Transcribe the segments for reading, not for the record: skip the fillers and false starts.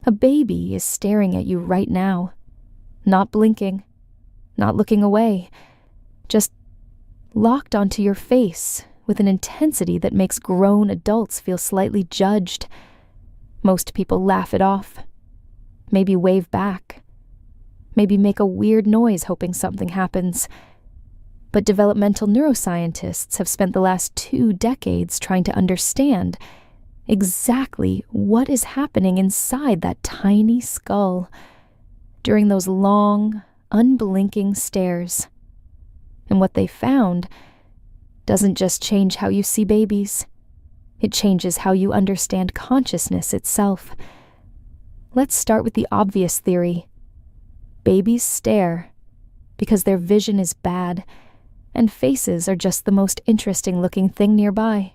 A baby is staring at you right now, not blinking, not looking away, just locked onto your face with an intensity that makes grown adults feel slightly judged. Most people laugh it off, maybe wave back, maybe make a weird noise hoping something happens. But developmental neuroscientists have spent the last 2 decades trying to understand exactly what is happening inside that tiny skull during those long, unblinking stares. And what they found doesn't just change how you see babies. It changes how you understand consciousness itself. Let's start with the obvious theory. Babies stare because their vision is bad, and faces are just the most interesting-looking thing nearby.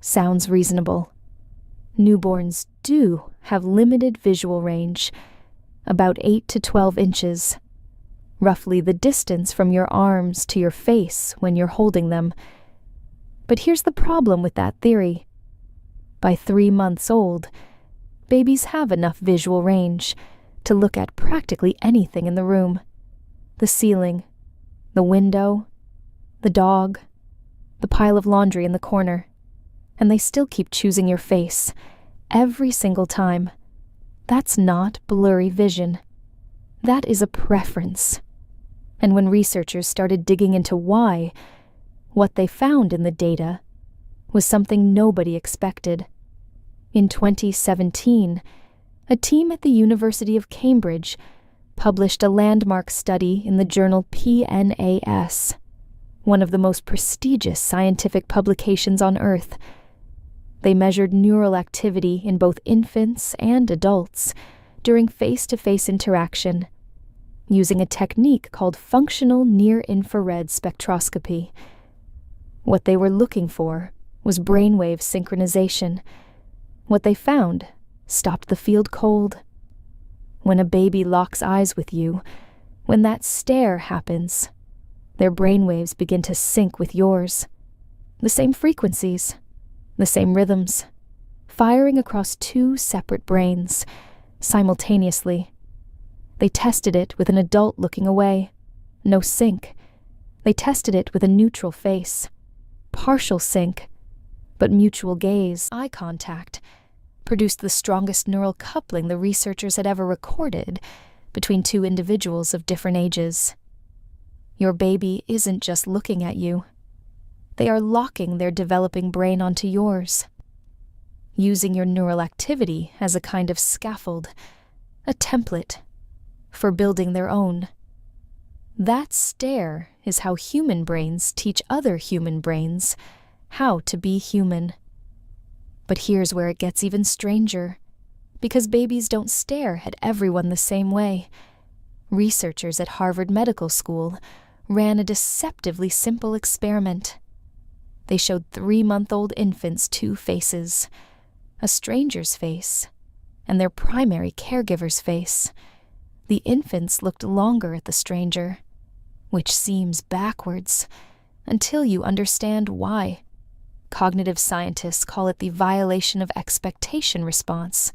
Sounds reasonable. Newborns do have limited visual range, about 8 to 12 inches, roughly the distance from your arms to your face when you're holding them. But here's the problem with that theory. By 3 months old, babies have enough visual range to look at practically anything in the room. The ceiling, the window, the dog, the pile of laundry in the corner, and they still keep choosing your face every single time. That's not blurry vision. That is a preference. And when researchers started digging into why, what they found in the data was something nobody expected. In 2017, a team at the University of Cambridge published a landmark study in the journal PNAS, one of the most prestigious scientific publications on Earth. They measured neural activity in both infants and adults during face-to-face interaction, using a technique called functional near-infrared spectroscopy. What they were looking for was brainwave synchronization. What they found stopped the field cold. When a baby locks eyes with you, when that stare happens, their brainwaves begin to sync with yours. The same frequencies, the same rhythms, firing across 2 separate brains simultaneously. They tested it with an adult looking away. No sync. They tested it with a neutral face. Partial sync, but mutual gaze, eye contact, produced the strongest neural coupling the researchers had ever recorded between 2 individuals of different ages. Your baby isn't just looking at you. They are locking their developing brain onto yours, using your neural activity as a kind of scaffold, a template, for building their own. That stare is how human brains teach other human brains how to be human. But here's where it gets even stranger, because babies don't stare at everyone the same way. Researchers at Harvard Medical School ran a deceptively simple experiment. They showed 3-month-old infants 2 faces, a stranger's face and their primary caregiver's face. The infants looked longer at the stranger, which seems backwards, until you understand why. Cognitive scientists call it the violation of expectation response.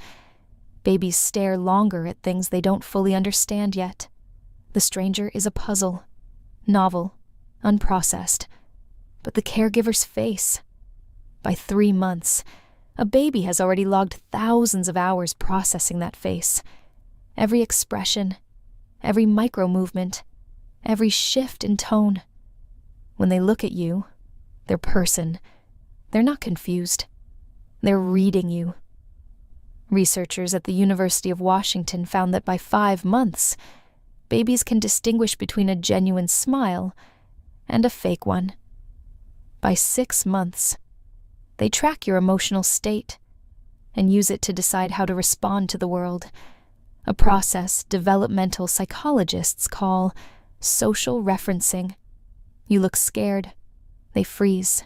Babies stare longer at things they don't fully understand yet. The stranger is a puzzle, novel, unprocessed. But the caregiver's face. By 3 months, a baby has already logged thousands of hours processing that face. Every expression, every micro-movement, every shift in tone. When they look at you, their person, they're not confused. They're reading you. Researchers at the University of Washington found that by 5 months, babies can distinguish between a genuine smile and a fake one. By 6 months, they track your emotional state and use it to decide how to respond to the world, a process developmental psychologists call social referencing. You look scared, they freeze.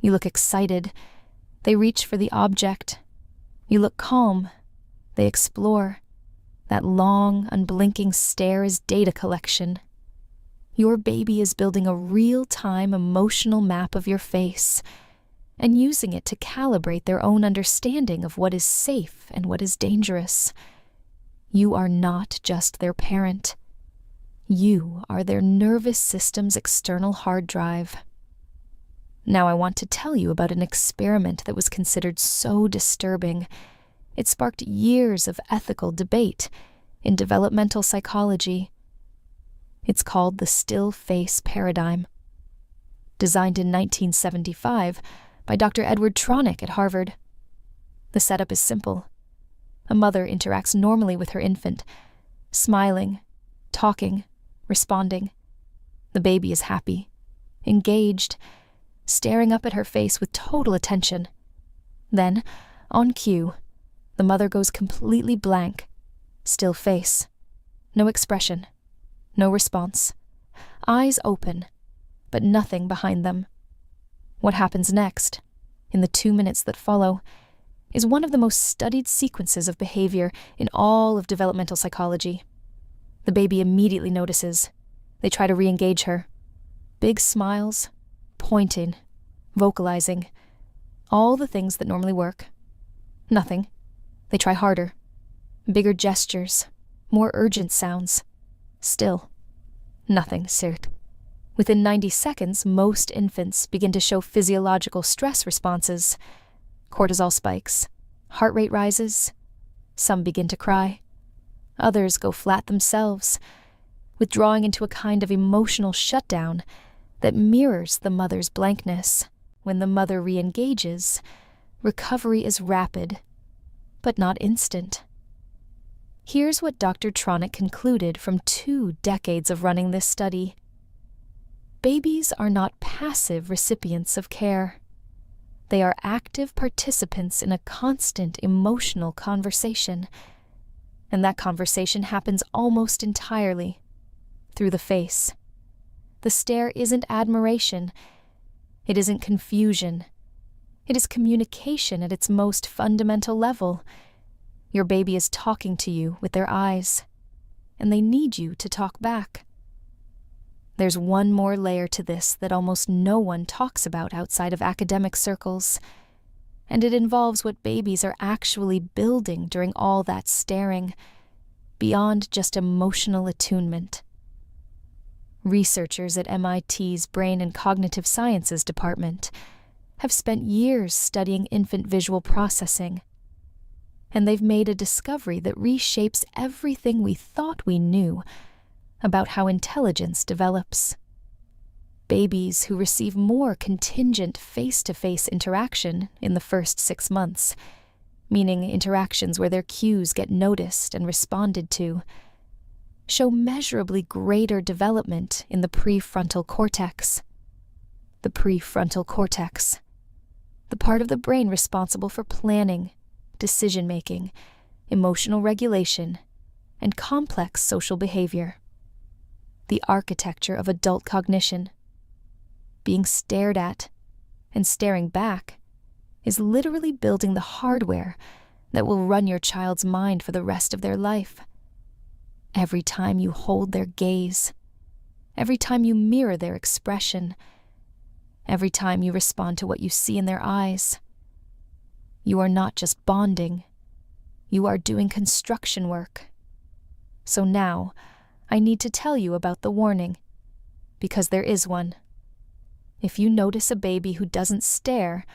You look excited, they reach for the object. You look calm, they explore. That long, unblinking stare is data collection. Your baby is building a real-time emotional map of your face, and using it to calibrate their own understanding of what is safe and what is dangerous. You are not just their parent. You are their nervous system's external hard drive. Now I want to tell you about an experiment that was considered so disturbing. It sparked years of ethical debate in developmental psychology. It's called the still face paradigm. Designed in 1975 by Dr. Edward Tronick at Harvard. The setup is simple. A mother interacts normally with her infant, smiling, talking, responding. The baby is happy, engaged, staring up at her face with total attention. Then, on cue, the mother goes completely blank, still face, no expression, no response, eyes open, but nothing behind them. What happens next, in the 2 minutes that follow, is one of the most studied sequences of behavior in all of developmental psychology. The baby immediately notices. They try to re-engage her. Big smiles, pointing, vocalizing, all the things that normally work. Nothing. They try harder. Bigger gestures, more urgent sounds. Still, nothing, certes. Within 90 seconds, most infants begin to show physiological stress responses. Cortisol spikes, heart rate rises. Some begin to cry. Others go flat themselves, withdrawing into a kind of emotional shutdown that mirrors the mother's blankness. When the mother re-engages, recovery is rapid, but not instant. Here's what Dr. Tronick concluded from 2 decades of running this study. Babies are not passive recipients of care. They are active participants in a constant emotional conversation, and that conversation happens almost entirely through the face. The stare isn't admiration. It isn't confusion. It is communication at its most fundamental level. Your baby is talking to you with their eyes, and they need you to talk back. There's one more layer to this that almost no one talks about outside of academic circles, and it involves what babies are actually building during all that staring, beyond just emotional attunement. Researchers at MIT's Brain and Cognitive Sciences department have spent years studying infant visual processing, and they've made a discovery that reshapes everything we thought we knew about how intelligence develops. Babies who receive more contingent face-to-face interaction in the first 6 months, meaning interactions where their cues get noticed and responded to, show measurably greater development in the prefrontal cortex. The prefrontal cortex, the part of the brain responsible for planning, decision-making, emotional regulation, and complex social behavior. The architecture of adult cognition. Being stared at and staring back is literally building the hardware that will run your child's mind for the rest of their life. Every time you hold their gaze, every time you mirror their expression, every time you respond to what you see in their eyes, you are not just bonding, you are doing construction work. So now, I need to tell you about the warning, because there is one. If you notice a baby who doesn't stare,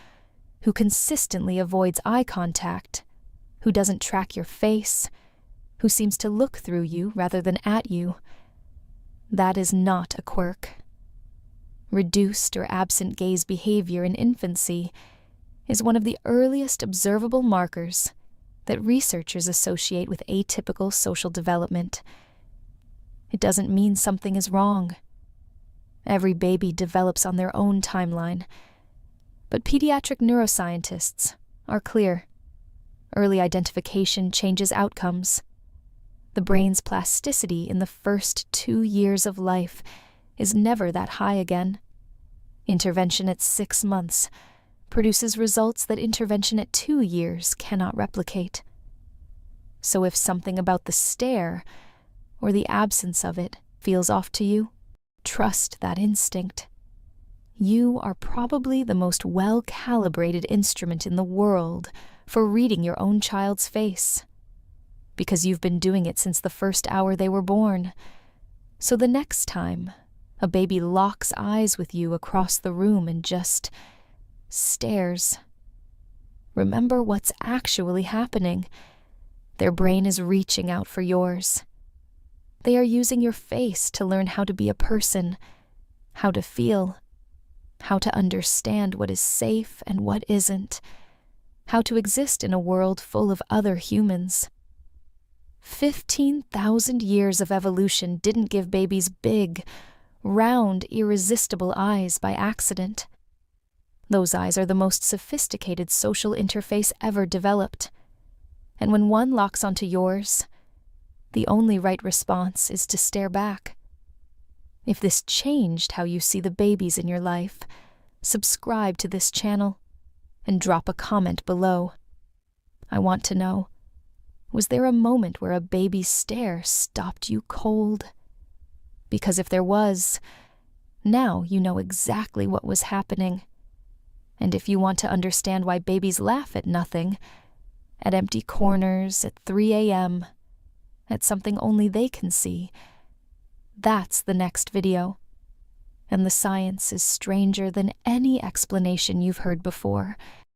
who consistently avoids eye contact, who doesn't track your face, who seems to look through you rather than at you, that is not a quirk. Reduced or absent gaze behavior in infancy is one of the earliest observable markers that researchers associate with atypical social development. It doesn't mean something is wrong. Every baby develops on their own timeline, but pediatric neuroscientists are clear. Early identification changes outcomes. The brain's plasticity in the first 2 years of life is never that high again. Intervention at 6 months produces results that intervention at 2 years cannot replicate. So if something about the stare, or the absence of it, feels off to you, trust that instinct. You are probably the most well-calibrated instrument in the world for reading your own child's face, because you've been doing it since the first hour they were born. So the next time a baby locks eyes with you across the room and just stares, remember what's actually happening. Their brain is reaching out for yours. They are using your face to learn how to be a person, how to feel, how to understand what is safe and what isn't, how to exist in a world full of other humans. 15,000 years of evolution didn't give babies big, round, irresistible eyes by accident. Those eyes are the most sophisticated social interface ever developed. And when one locks onto yours, the only right response is to stare back. If this changed how you see the babies in your life, subscribe to this channel and drop a comment below. I want to know, was there a moment where a baby's stare stopped you cold? Because if there was, now you know exactly what was happening. And if you want to understand why babies laugh at nothing, at empty corners, at 3 a.m., at something only they can see, that's the next video. And the science is stranger than any explanation you've heard before.